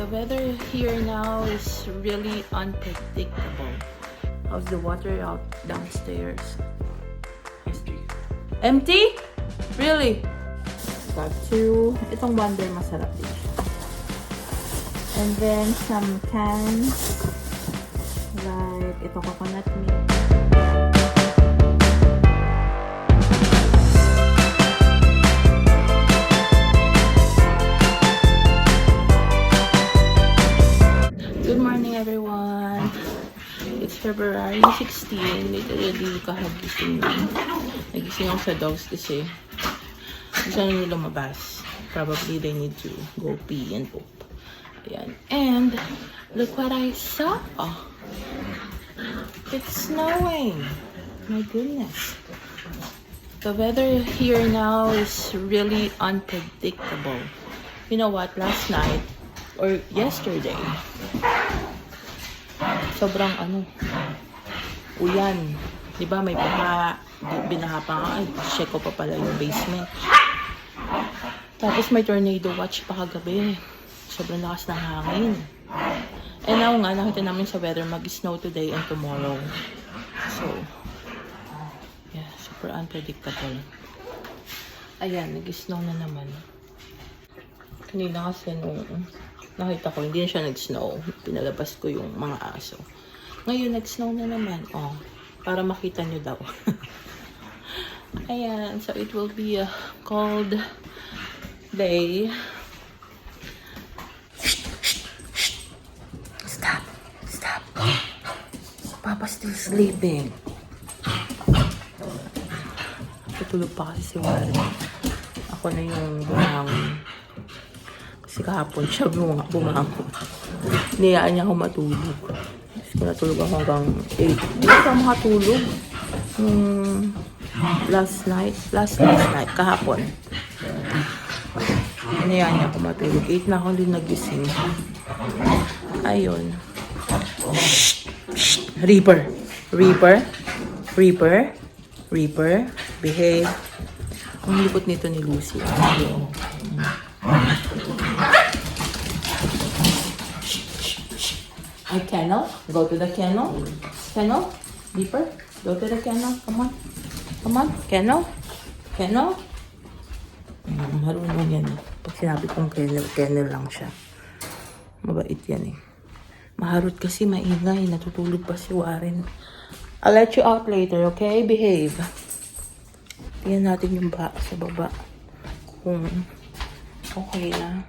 weather here now is really unpredictable. How's the water out downstairs? Empty? Really? Got two. Itong Wonder masarap din siya. And then some cans. Like ito coconut milk. Good morning everyone. It's February 16. Literally kahagising na. Nagising ako sa dogs kasi gusto na nila lumabas. Probably they need to go pee and poop. Ayan. And look what I saw. It's snowing. My goodness. The weather here now is really unpredictable. You know what? Last night or yesterday, sobrang ulan. Diba may binaha pa nga. Ay, check ko pa pala yung basement. Tapos may tornado watch pa kagabi. Sobrang lakas ng hangin. And now nga, nakita namin sa weather, mag-snow today and tomorrow. So, yeah, super unpredictable. Ayan, nag-snow na naman. Kanina kasi nung nakita ko, hindi na siya nag-snow. Pinalabas ko yung mga aso. Ngayon, nag-snow na naman. Oh, para makita nyo daw. Ayan, so it will be a cold day. Stop. Papa's still sleeping. Tutulog pa kasi si Warren. Ako na yung bumangon. Kasi kahapon siya bumangon. Niyaan niya ako matulog. Kasi natulog ako hanggang 8. Hindi ako makatulog. Last night, kahapon. Niyaan niya ako matulog. 8 na ako din nagising. Ayun. Reaper. Behave. Ang likot nito ni Lucy. Ay, kennel? Go to the kennel. Kennel? Reaper? Go to the kennel. Come on. Kennel? Marunong yan. Pag sinabi kong kennel lang siya. Mabait yan eh. Maharot kasi maingay. Natutulog pa si Warren. I'll let you out later, okay? Behave. Tingnan natin yung sa baba. Kung okay na.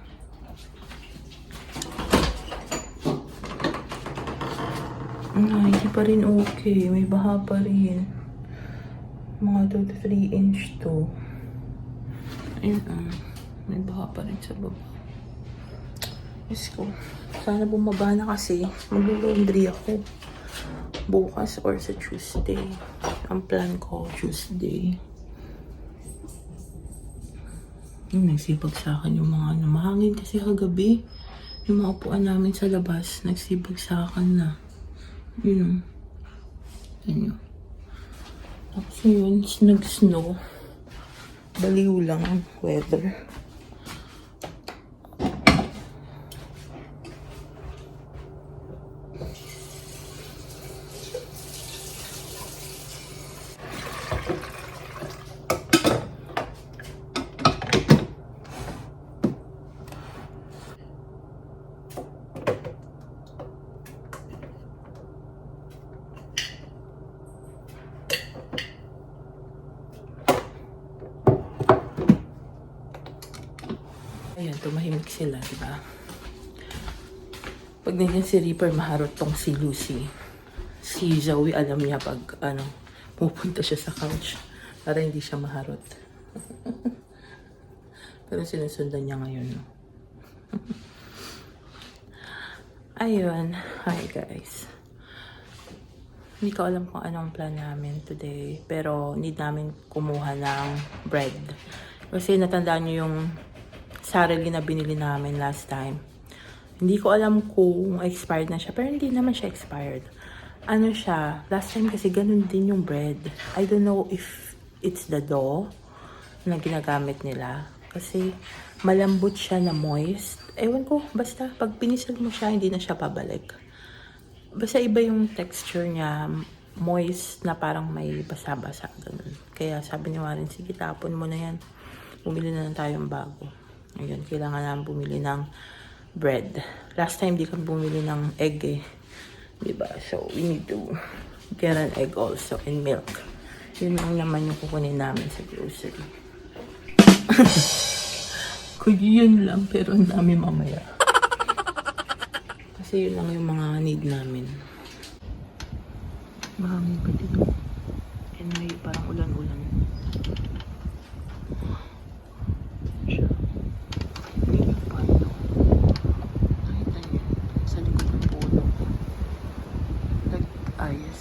Hindi pa rin okay. May baha pa rin. Mga 2 to 3 inch to. Ayun may baha pa rin sa baba. Let's go. Sana bumaba na kasi mag-laundry ako bukas or sa Tuesday. Ang plan ko Tuesday. Nagsipag sa akin yung mga mahangin kasi kagabi. Yung mga upuan namin sa labas nagsipag sa akin na. Yun. Tapos yun, nag-snow. Baliw lang ang weather. Ayan, tumahimik sila, diba? Pag nandiyan si Reaper, maharot tong si Lucy. Si Zoe, alam niya pag, pupunta siya sa couch. Para hindi siya maharot. Pero sinusundan niya ngayon, no? Ayun. Hi, guys. Hindi ko alam kung anong plan namin today. Pero, need namin kumuha ng bread. Kasi natandaan niyo yung sarili na binili namin last time. Hindi ko alam kung expired na siya. Pero hindi naman siya expired. Ano siya, last time kasi ganun din yung bread. I don't know if it's the dough na ginagamit nila. Kasi malambot siya na moist. Ewan ko, basta pag pinisal mo siya, hindi na siya pabalik. Basta iba yung texture niya, moist na parang may basa-basa. Ganun. Kaya sabi ni Warren, sige tapon mo na yan. Bumili na lang tayong bago. Ayun, kailangan namin bumili ng bread. Last time di kami bumili ng egg eh. Diba? So we need to get an egg also and milk. Yun lang naman yung kukunin namin sa grocery. Kuya yun lang, pero ang dami mamaya. Kasi yun lang yung mga need namin. Mahangin pa dito. And may parang ulan-ulan. Siya. Hindi pa ito. Nakita niyo. Sa likod ng puno. Nag-ayos.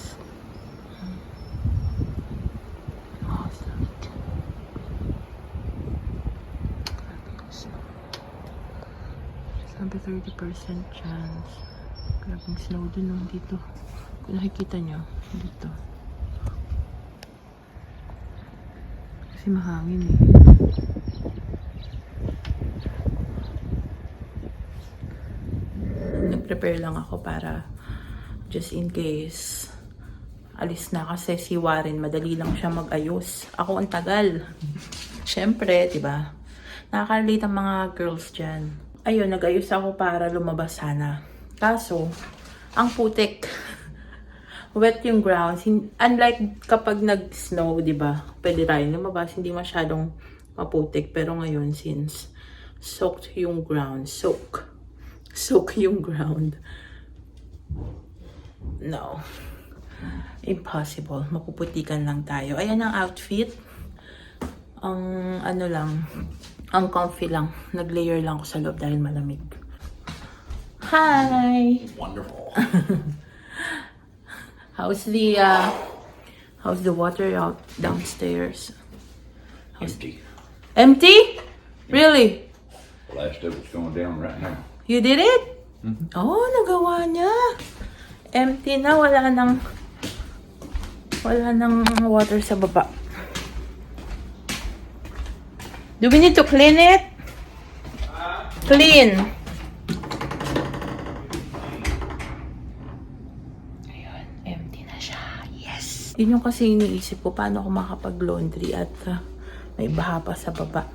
Sabi 30% chance. Grabing snow dun no, dito. Kung nakikita nyo, dito. Kasi mahangin eh. Nag-prepare lang ako para just in case alis na kasi si Warren, madali lang siya mag-ayos. Ako ang tagal. Siyempre, diba? Nakaka-relate ang mga girls dyan. Ayun, nag-ayos ako para lumabas sana. Kaso, ang putik. Wet yung ground. Unlike kapag nag-snow, diba? Pwede tayo lumabas. Hindi masyadong maputik. Pero ngayon, since soaked yung ground. Soak yung ground. No. Impossible. Mapuputikan lang tayo. Ayan ang outfit. Ang ano lang, ang comfy lang. Nag-layer lang ako sa loob dahil malamig. Hi! Wonderful. How's the water out downstairs? Empty. Empty? Really? The last of it's going down right now. You did it? Mm-hmm. Oh, nagawa niya. Empty na, wala nang water sa baba. Do we need to clean it? Clean. Ayun, empty na siya. Yes. Yun yung kasi iniisip ko, paano ako makapag-laundry at may baha pa sa baba.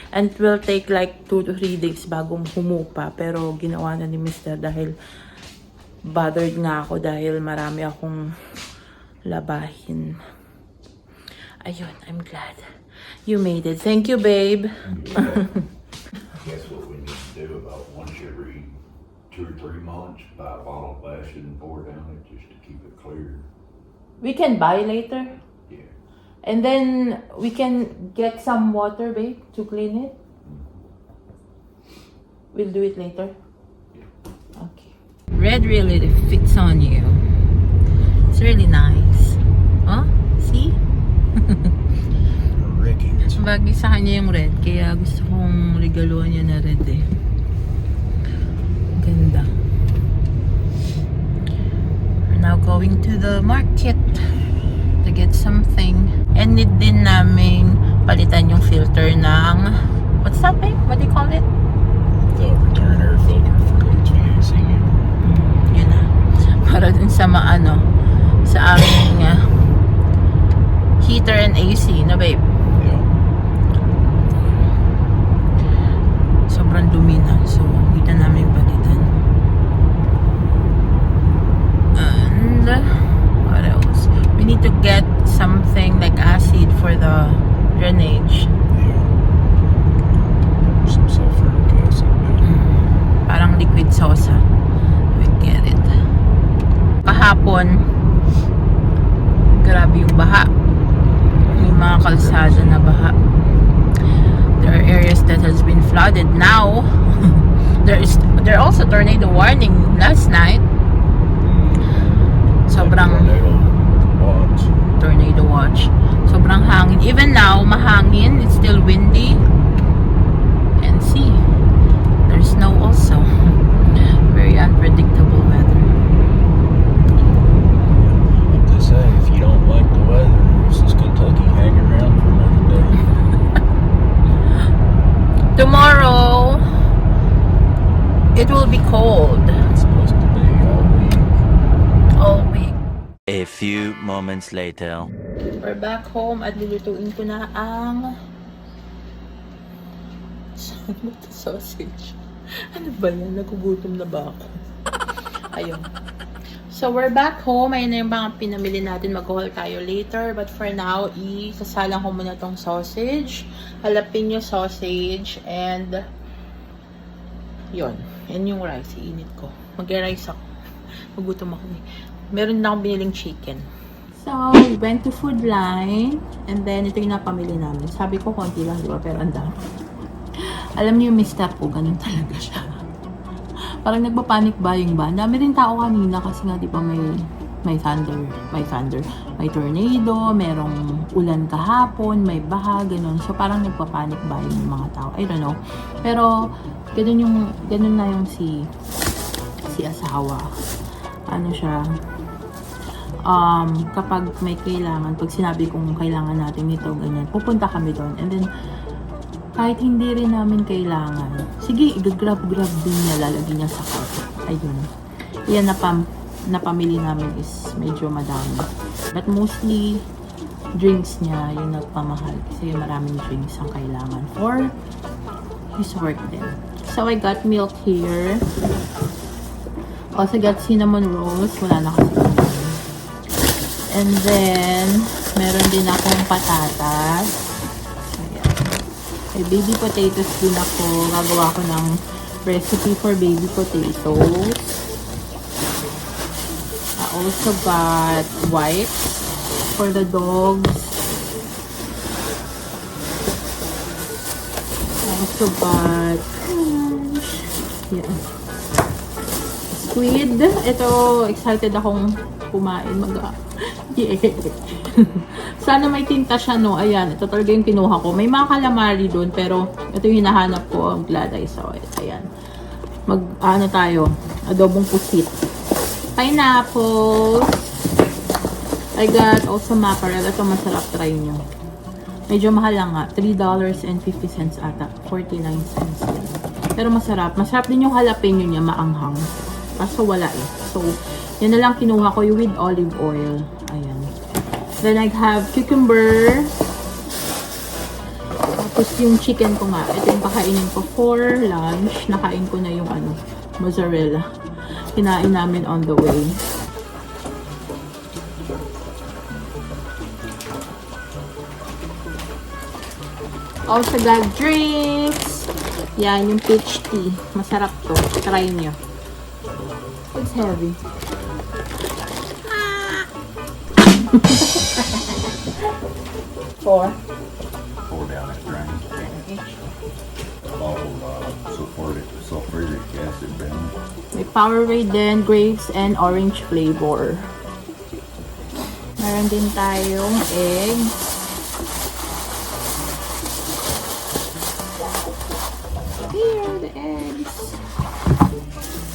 And it will take like 2 to 3 days bago humupa. Pero ginawa na ni Mr. dahil bothered nga ako dahil marami akong labahin. Ayun, I'm glad. You made it. Thank you, babe. Guess what we need to do about once every 2 or 3 months, buy a bottle of acid and pour it down it just to keep it clear. We can buy later. Yeah. And then we can get some water, babe, to clean it. We'll do it later. Yeah. Okay. Red really fits on you. It's really nice. Oh, see? Bagay sa kanya yung red, kaya gusto kong regaluhan niya na red eh. Ganda. We're now going to the market to get something. And need din namin palitan yung filter ng, what's that babe? What do you call it? The return air filter for HVAC. Yun na. Para dun sa maano, sa aming heater and AC, na babe? Yeah. Sobrang dumi na. So, kita namin palitan. And, what else? We need to get something like acid for the drainage. Yeah. Some sulfuric acid. Parang liquid sosa. We get it. Kahapon, grabe yung baha. Yung mga kalsada na baha. There are areas that has been flooded now. There also tornado warning last night. Sobrang tornado watch. Sobrang hangin. Even now, mahangin. It's still windy. And see, there's snow also. Very unpredictable weather. What they say, if you don't like the weather, this is Kentucky, hang around for another day. Tomorrow, it will be cold It's supposed to be all week. all week. A few moments later. We're back home at lulutuin ko na ang sausage. Ano ba yan? Nagugutom na ba ako? Ayun. So, we're back home. Ayun na yung mga pinamili natin. Mag-haul tayo later. But for now, isasalang ko muna tong sausage. Jalapeno sausage. And, yun. Yan yung rice. Iinit ko. Mag-rice ako. Magutom ako eh. Meron na akong biniling chicken. So, we went to Food Line. And then, ito yung napamili namin. Sabi ko, konti lang, di ba? Pero ang dami. Alam niyo yung mistake ko, ganun talaga siya. Parang nagpa-panic buying ba? Dami rin tao kanina kasi nga, di ba, may thunder, may tornado, merong ulan kahapon, may baha, ganun. So, parang nagpa-panic buying yung mga tao. I don't know. Pero, ganun na yung si asawa. Ano siya, kapag may kailangan, pag sinabi kong kailangan natin nito, ganyan, pupunta kami doon. And then, kahit hindi rin namin kailangan, sige, i-grab din niya, lalagyan niya sa cart. Ayun. Yan napamili namin is medyo madami. But mostly, drinks niya, yung nagpamahal. Kasi maraming drinks ang kailangan for his work din. So, I got milk here. Also got cinnamon rolls. Wala na kasi. And then, meron din akong patatas. May baby potatoes din ako. Gagawa ko ng recipe for baby potatoes. I also got wipes for the dogs. I also got squid. Ito, excited akong kumain. Yeah. Sana may tinta siya, no? Ayan, ito talaga yung kinuha ko. May mga calamari doon, pero ito yung hinahanap ko. I'm glad I saw it. Ayan. Tayo? Adobong pusit. Pineapple. I got also mackerel. Ito masarap, try nyo. Medyo mahal lang nga. $3.50 ata. 49 cents yan. Pero masarap. Masarap din yung jalapeno niya, maanghang. Kaso wala eh. So, yan na lang kinuha ko yung with olive oil. Ayan. Then I have cucumber. Tapos yung chicken ko nga. Ito yung kakainin ko for lunch. Nakain ko na yung mozzarella. Kinain namin on the way. Also got drinks. Yan, yung peach tea. Masarap to. Try nyo. It's heavy. Four down that drain. All sulfuric acid down. May Powerade din, grapes and orange flavor. Meron din tayong egg. Here are the eggs.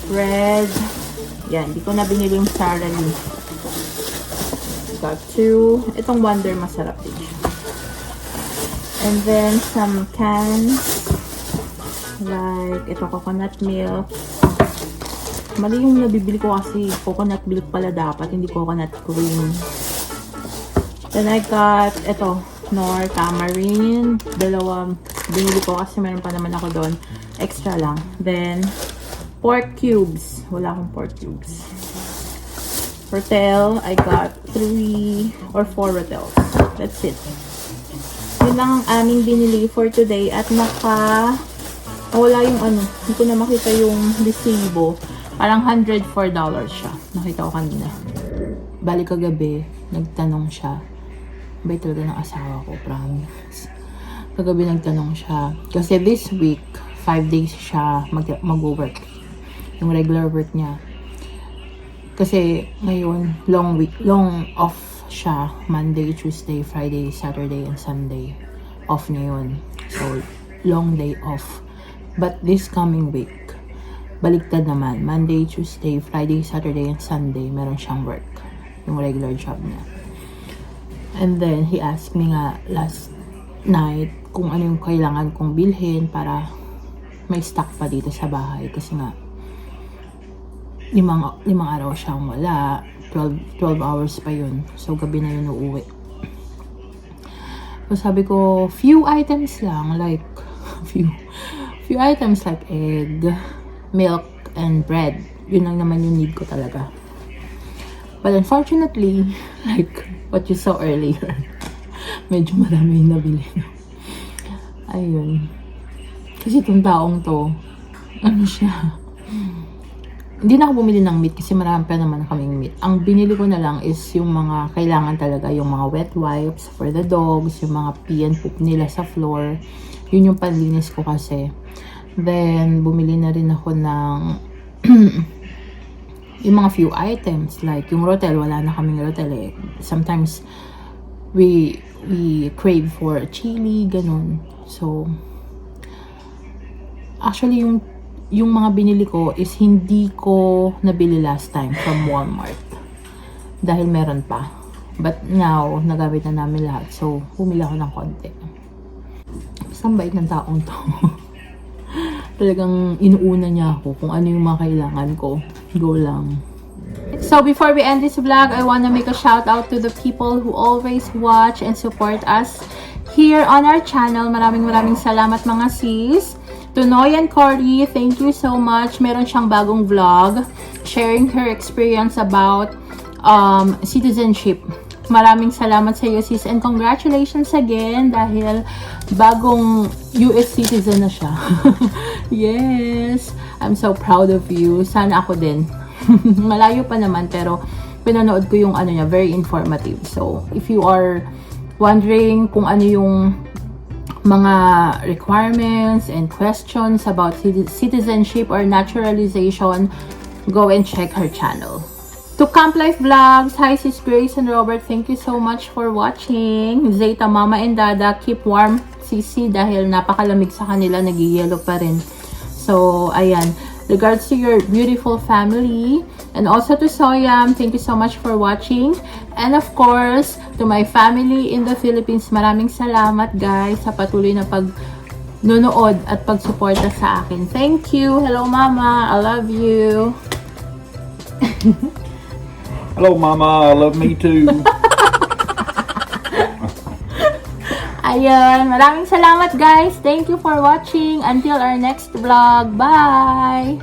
Bread. Yan, di ko na binili yung Sara Lee. Got two. Itong Wonder masarap din siya. And then some cans. Like, ito coconut milk. Mali yung nabibili ko kasi coconut milk pala dapat, hindi coconut cream. Then I got, ito, Knorr tamarind. Dalawang binili ko kasi meron pa naman ako doon. Extra lang. Then, pork cubes. Wala akong pork cubes. Rotel, I got 3 or 4 rotels. That's it. Yun lang ang aming binili for today. At wala yung hindi ko na makita yung resibo. Parang $104 siya. Nakita ko kanina. Balik kagabi, nagtanong siya. Bay talaga ng asawa ko, promise. Kagabi nagtanong siya. Kasi this week, 5 days siya mag-work. Yung regular work niya. Kasi ngayon, long off siya. Monday, Tuesday, Friday, Saturday, and Sunday. Off niya yun. So, long day off. But this coming week, baliktad naman. Monday, Tuesday, Friday, Saturday, and Sunday, meron siyang work. Yung regular job niya. And then, he asked me nga night kung ano yung kailangan kong bilhin para may stock pa dito sa bahay. Kasi nga, limang araw siyang wala. 12 hours pa yun. So, gabi na yun uuwi. So, sabi ko, few items lang. Like, few items like egg, milk, and bread. Yun lang naman yung need ko talaga. But unfortunately, like what you saw earlier, medyo marami yung nabili. Ayun. Kasi itong taong to, ano siya, hindi na ako bumili ng meat kasi marami pa naman kaming meat. Ang binili ko na lang is yung mga kailangan talaga, yung mga wet wipes for the dogs, yung mga pee and poop nila sa floor. Yun yung panlinis ko kasi. Then, bumili na rin ako ng yung mga few items. Like, yung rotel, wala na kaming rotel eh. Sometimes, we crave for chili, ganun. So, actually, yung mga binili ko is hindi ko nabili last time from Walmart. Dahil meron pa. But now, nagamit na namin lahat. So, bumili ako ng konti. Basta bait ng taong to. Talagang inuuna niya ako kung ano yung mga kailangan ko. Go lang. So, before we end this vlog, I wanna make a shout out to the people who always watch and support us here on our channel. Maraming salamat mga sis. To Noy and Cory, thank you so much. Meron siyang bagong vlog sharing her experience about citizenship. Maraming salamat sa iyo sis and congratulations again dahil bagong US citizen na siya. Yes, I'm so proud of you. Sana ako din. Malayo pa naman pero pinanood ko yung ano niya, very informative. So, if you are wondering kung ano yung mga requirements and questions about citizenship or naturalization, go and check her channel. To Camp Life Vlogs, hi sis Grace and Robert, thank you so much for watching. Zeta, Mama and Dada, keep warm sisi dahil napakalamig sa kanila, nagiyelo pa rin. So, ayan. Regards to your beautiful family. And also to Soyam, thank you so much for watching. And of course, to my family in the Philippines, maraming salamat guys sa patuloy na pagnonood at pagsuporta sa akin. Thank you. Hello Mama, I love you. Hello, Mama. I love me too. Ayun, maraming salamat guys. Thank you for watching. Until our next vlog. Bye!